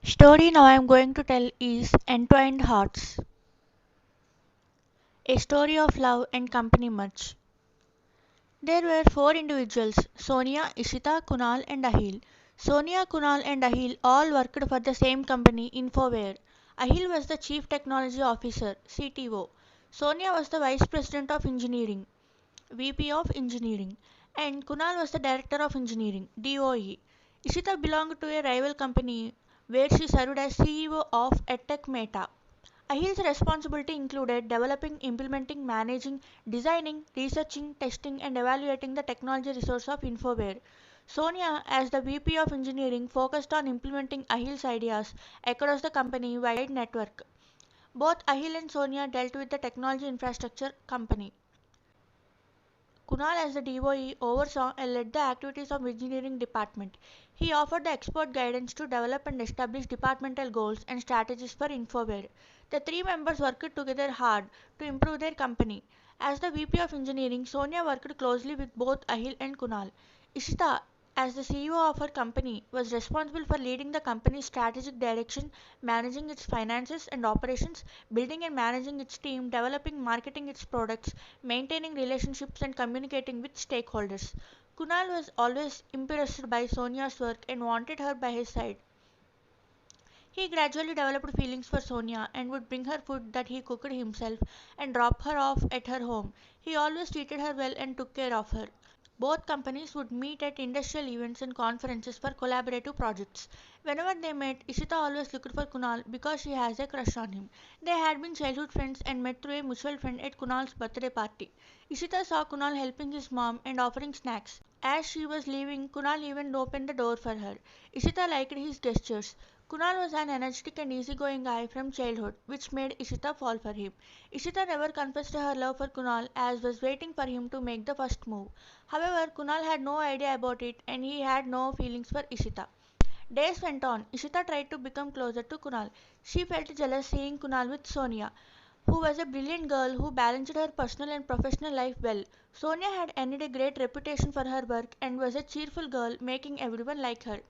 Story now I am going to tell is Entwined Hearts, a story of love and company merge. There were four individuals Sonia, Ishita, Kunal, and Ahil. Sonia, Kunal, and Ahil all worked for the same company, INFOWARE. Ahil was the Chief Technology Officer, CTO. Sonia was the Vice President of Engineering, VP of Engineering, and Kunal was the Director of Engineering, DOE. Ishita belonged to a rival company where she served as CEO of ADDTECH META. Ahil's responsibility included developing, implementing, managing, designing, researching, testing, and evaluating the technology resource of InfoWare. Sonia, as the VP of Engineering, focused on implementing Ahil's ideas across the company wide network. Both Ahil and Sonia dealt with the technology infrastructure company. Kunal, as the DOE, oversaw and led the activities of engineering department. He offered the expert guidance to develop and establish departmental goals and strategies for InfoWare. The three members worked together hard to improve their company. As the VP of Engineering, Sonia worked closely with both Ahil and Kunal. Ishita, as the CEO of her company, was responsible for leading the company's strategic direction, managing its finances and operations, building and managing its team, developing, marketing its products, maintaining relationships, and communicating with stakeholders. Kunal was always impressed by Sonia's work and wanted her by his side. He gradually developed feelings for Sonia and would bring her food that he cooked himself and drop her off at her home. He always treated her well and took care of her. Both companies would meet at industrial events and conferences for collaborative projects. Whenever they met, Ishita always looked for Kunal because she has a crush on him. They had been childhood friends and met through a mutual friend at Kunal's birthday party. Ishita saw Kunal helping his mom and offering snacks. As she was leaving, Kunal even opened the door for her. Ishita liked his gestures. Kunal was an energetic and easygoing guy from childhood, which made Ishita fall for him. Ishita never confessed her love for Kunal as was waiting for him to make the first move. However, Kunal had no idea about it and he had no feelings for Ishita. Days went on. Ishita tried to become closer to Kunal. She felt jealous seeing Kunal with Sonia, who was a brilliant girl who balanced her personal and professional life well. Sonia had earned a great reputation for her work and was a cheerful girl, making everyone like her.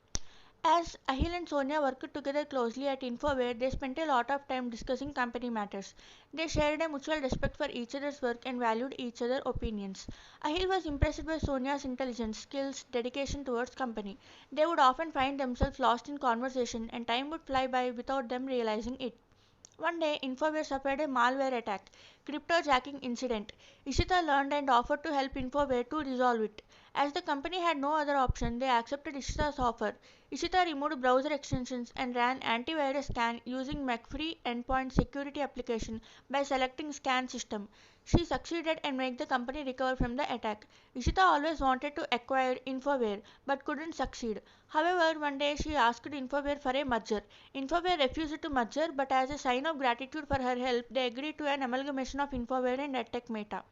As Ahil and Sonia worked together closely at InfoWare, they spent a lot of time discussing company matters. They shared a mutual respect for each other's work and valued each other's opinions. Ahil was impressed by Sonia's intelligence, skills, dedication towards company. They would often find themselves lost in conversation and time would fly by without them realizing it. One day, InfoWare suffered a malware attack, cryptojacking incident. Ishita learned and offered to help InfoWare to resolve it. As the company had no other option, they accepted Ishita's offer. Ishita removed browser extensions and ran antivirus scan using McAfee endpoint security application by selecting scan system. She succeeded and made the company recover from the attack. Ishita always wanted to acquire InfoWare but couldn't succeed. However, one day she asked InfoWare for a merger. InfoWare refused to merger, but as a sign of gratitude for her help, they agreed to an amalgamation of InfoWare and ADDTECH META.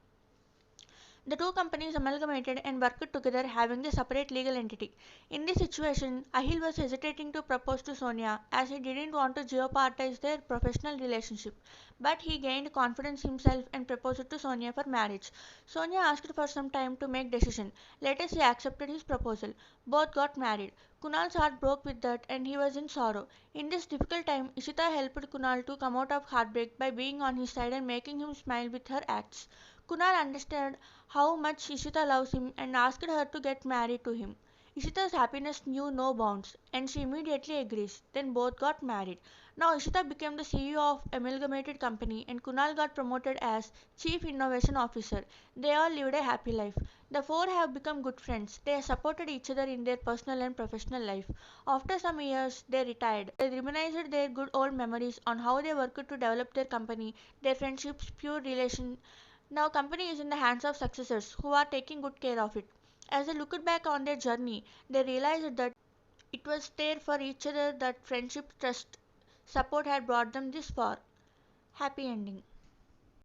The two companies amalgamated and worked together, having a separate legal entity. In this situation, Ahil was hesitating to propose to Sonia as he didn't want to jeopardize their professional relationship. But he gained confidence himself and proposed to Sonia for marriage. Sonia asked for some time to make decision. Later, she accepted his proposal. Both got married. Kunal's heart broke with that and he was in sorrow. In this difficult time, Ishita helped Kunal to come out of heartbreak by being on his side and making him smile with her acts. Kunal understood how much Ishita loves him and asked her to get married to him. Ishita's happiness knew no bounds and she immediately agrees. Then both got married. Now Ishita became the CEO of Amalgamated Company and Kunal got promoted as Chief Innovation Officer. They all lived a happy life. The four have become good friends. They supported each other in their personal and professional life. After some years, they retired. They reminisced their good old memories on how they worked to develop their company, their friendships, pure relation. Now company is in the hands of successors who are taking good care of it. As they looked back on their journey, they realized that it was there for each other that friendship, trust, support had brought them this far. Happy ending.